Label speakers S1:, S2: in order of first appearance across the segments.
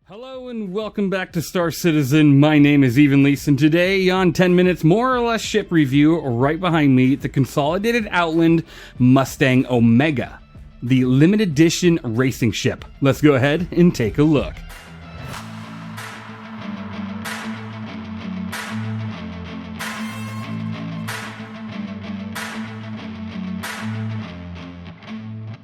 S1: Hello and welcome back to Star Citizen. My name is Evenlease, and today on 10 Minutes more or less ship review, right behind me, the Consolidated Outland Mustang Omega, the limited edition racing ship. Let's go ahead and take a look.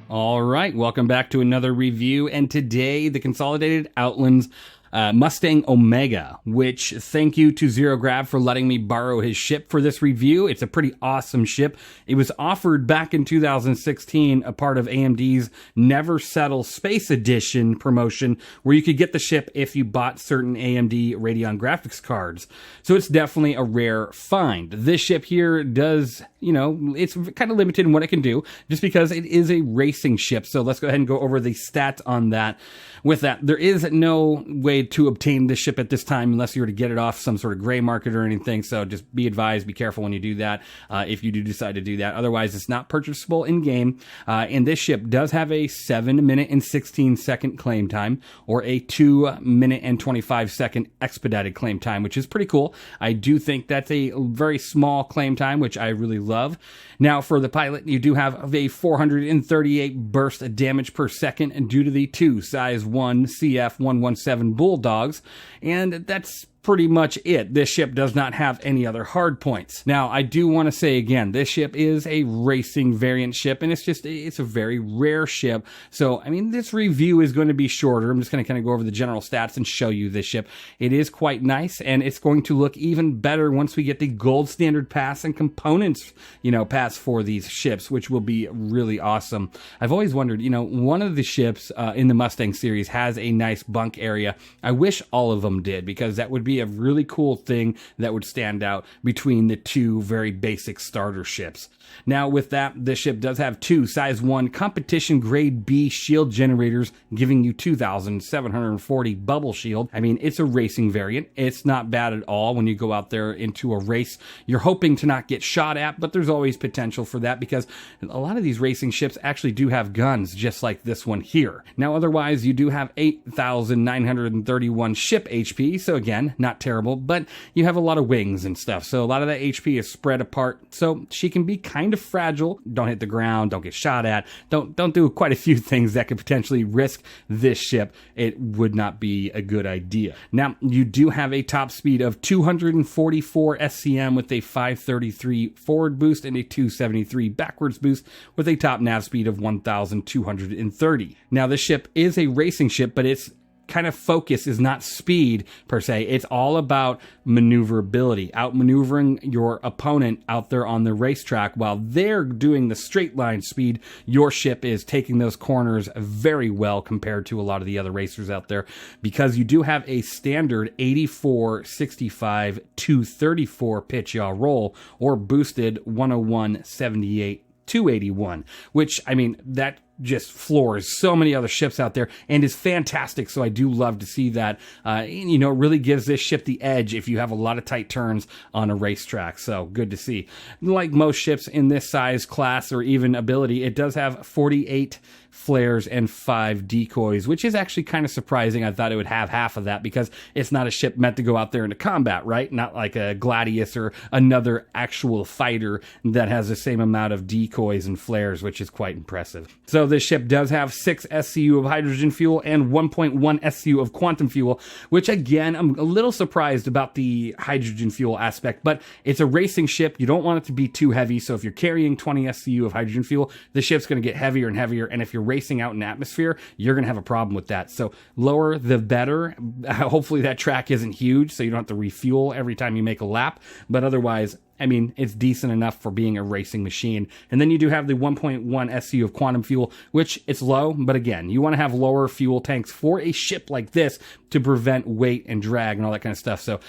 S1: All right, welcome back to another review, and today the Consolidated Outland's Mustang Omega, which thank you to Zero Grav for letting me borrow his ship for this review. It's a pretty awesome ship. It was offered back in 2016, a part of AMD's Never Settle Space Edition promotion, where you could get the ship if you bought certain AMD Radeon graphics cards. So it's definitely a rare find. This ship here does, it's kind of limited in what it can do, just because it is a racing ship. So let's go ahead and go over the stats on that. With that, there is no way to obtain this ship at this time unless you were to get it off some sort of gray market or anything. So just be advised, be careful when you do that, if you do decide to do that. Otherwise, it's not purchasable in game. And this ship does have a 7-minute and 16-second claim time, or a 2-minute and 25-second expedited claim time, which is pretty cool. I do think that's a very small claim time, which I really love. Now, for the pilot, you do have a 438 burst damage per second due to the two size 1 CF-117 Bulldogs, and that's pretty much it. This ship does not have any other hard points. Now, I do want to say again, this ship is a racing variant ship, and it's a very rare ship. So, this review is going to be shorter. I'm just going to kind of go over the general stats and show you this ship. It is quite nice, and it's going to look even better once we get the gold standard pass and components, pass for these ships, which will be really awesome. I've always wondered, one of the ships in the Mustang series has a nice bunk area. I wish all of them did, because that would be a really cool thing that would stand out between the two very basic starter ships. Now, with that, this ship does have two size 1 competition grade B shield generators, giving you 2,740 bubble shield. It's a racing variant. It's not bad at all when you go out there into a race. You're hoping to not get shot at, but there's always potential for that, because a lot of these racing ships actually do have guns, just like this one here. Now, otherwise, you do have 8,931 ship HP, so again, not terrible, but you have a lot of wings and stuff, so a lot of that HP is spread apart, so she can be kind of fragile. Don't hit the ground, don't get shot at, don't do quite a few things that could potentially risk this ship. It would not be a good idea. Now, you do have a top speed of 244 SCM with a 533 forward boost and a 273 backwards boost with a top nav speed of 1,230. Now, this ship is a racing ship, but its kind of focus is not speed per se. It's all about maneuverability, outmaneuvering your opponent out there on the racetrack. While they're doing the straight line speed, your ship is taking those corners very well compared to a lot of the other racers out there, because you do have a standard 84, 65, 234 pitch yaw roll, or boosted 101, 78, 281, which, that just floors so many other ships out there and is fantastic. So I do love to see that. It really gives this ship the edge if you have a lot of tight turns on a racetrack. So good to see. Like most ships in this size, class, or even ability, it does have 48 flares and 5 decoys, which is actually kind of surprising. I thought it would have half of that, because it's not a ship meant to go out there into combat, right? Not like a Gladius or another actual fighter that has the same amount of decoys and flares, which is quite impressive. So this ship does have 6 SCU of hydrogen fuel and 1.1 SCU of quantum fuel, which again, I'm a little surprised about the hydrogen fuel aspect, but it's a racing ship. You don't want it to be too heavy. So if you're carrying 20 SCU of hydrogen fuel, the ship's going to get heavier and heavier. And if you're racing out in atmosphere, you're going to have a problem with that. So lower the better. Hopefully that track isn't huge, so you don't have to refuel every time you make a lap. But otherwise, it's decent enough for being a racing machine. And then you do have the 1.1 SCU of quantum fuel, which it's low, but again, you want to have lower fuel tanks for a ship like this to prevent weight and drag and all that kind of stuff. So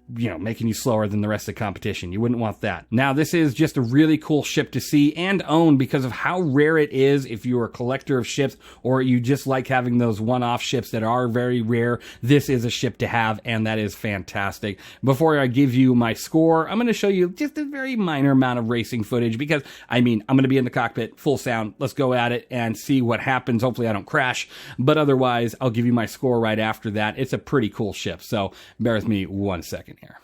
S1: making you slower than the rest of the competition. You wouldn't want that. Now, this is just a really cool ship to see and own because of how rare it is if you're a collector of ships or you just like having those one-off ships that are very rare. This is a ship to have, and that is fantastic. Before I give you my score, I'm going to show you just a very minor amount of racing footage because, I'm going to be in the cockpit, full sound. Let's go at it and see what happens. Hopefully I don't crash, but otherwise I'll give you my score right after that. It's a pretty cool ship, so bear with me 1 second here.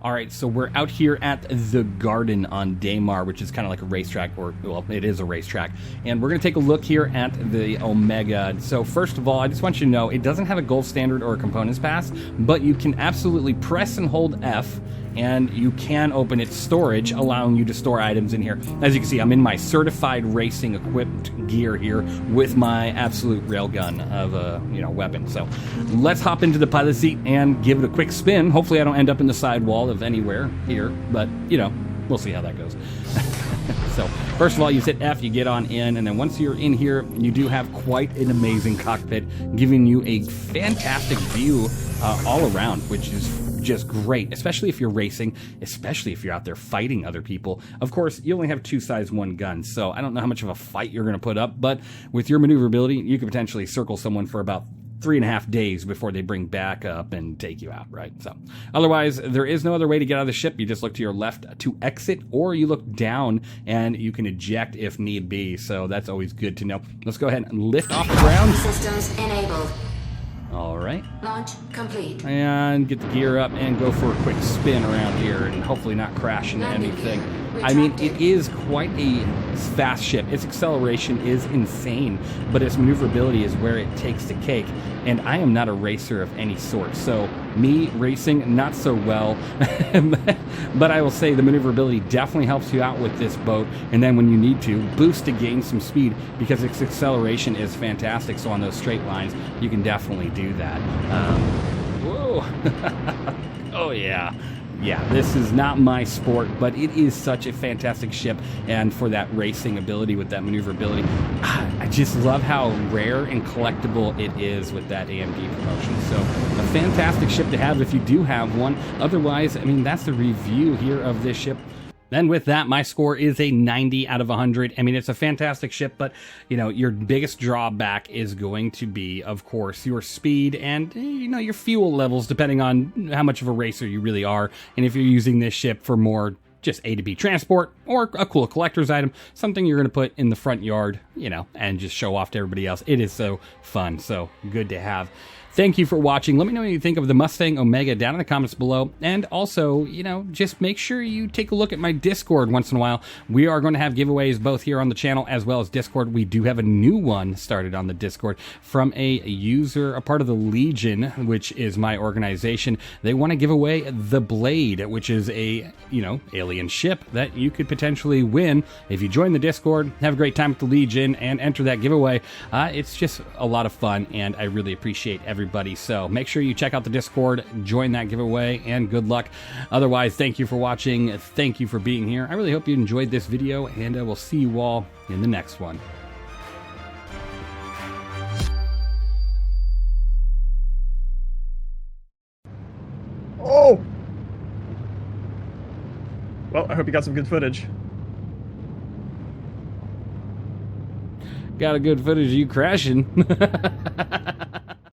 S1: All right, so we're out here at the Garden on Daymar, which is kind of like a racetrack, or, well, it is a racetrack. And we're going to take a look here at the Omega. So first of all, I just want you to know, it doesn't have a gold standard or a components pass, but you can absolutely press and hold F, and you can open its storage, allowing you to store items in here. As you can see, I'm in my certified racing equipped gear here with my absolute railgun of a weapon. So let's hop into the pilot seat and give it a quick spin. Hopefully I don't end up in the sidewall of anywhere here, but we'll see how that goes. So first of all, you hit F, you get on in, and then once you're in here, you do have quite an amazing cockpit, giving you a fantastic view all around, which is just great, especially if you're racing, especially if you're out there fighting other people. Of course, you only have 2 size 1 guns, so I don't know how much of a fight you're going to put up, but with your maneuverability, you could potentially circle someone for about 3.5 days before they bring back up and take you out, right? So otherwise, there is no other way to get out of the ship. You just look to your left to exit, or you look down and you can eject if need be. So that's always good to know. Let's go ahead and lift off the ground.
S2: Systems enabled.
S1: All right.
S2: Launch complete.
S1: And get the gear up and go for a quick spin around here and hopefully not crash into anything. It is quite a fast ship. Its acceleration is insane, but its maneuverability is where it takes the cake. And I am not a racer of any sort, so me racing, not so well. But I will say the maneuverability definitely helps you out with this boat. And then when you need to, boost to gain some speed because its acceleration is fantastic. So on those straight lines, you can definitely do that. Whoa. Oh, yeah. Yeah, this is not my sport, but it is such a fantastic ship, and for that racing ability with that maneuverability, I just love how rare and collectible it is with that AMD promotion. So a fantastic ship to have if you do have one. Otherwise, that's the review here of this ship. Then with that, my score is a 90 out of 100. It's a fantastic ship, but, your biggest drawback is going to be, of course, your speed and, your fuel levels, depending on how much of a racer you really are. And if you're using this ship for more just A to B transport or a cool collector's item, something you're going to put in the front yard, and just show off to everybody else. It is so fun, so good to have. Thank you for watching. Let me know what you think of the Mustang Omega down in the comments below. And also, just make sure you take a look at my Discord once in a while. We are going to have giveaways both here on the channel as well as Discord. We do have a new one started on the Discord from a user, a part of the Legion, which is my organization. They want to give away the Blade, which is a, alien ship that you could potentially win if you join the Discord, have a great time with the Legion, and enter that giveaway. It's just a lot of fun, and I really appreciate everybody. So make sure you check out the Discord, join that giveaway, and good luck. Otherwise, thank you for watching. Thank you for being here. I really hope you enjoyed this video, and I will see you all in the next one.
S3: Oh! Well, I hope you got some good footage.
S1: Got a good footage of you crashing.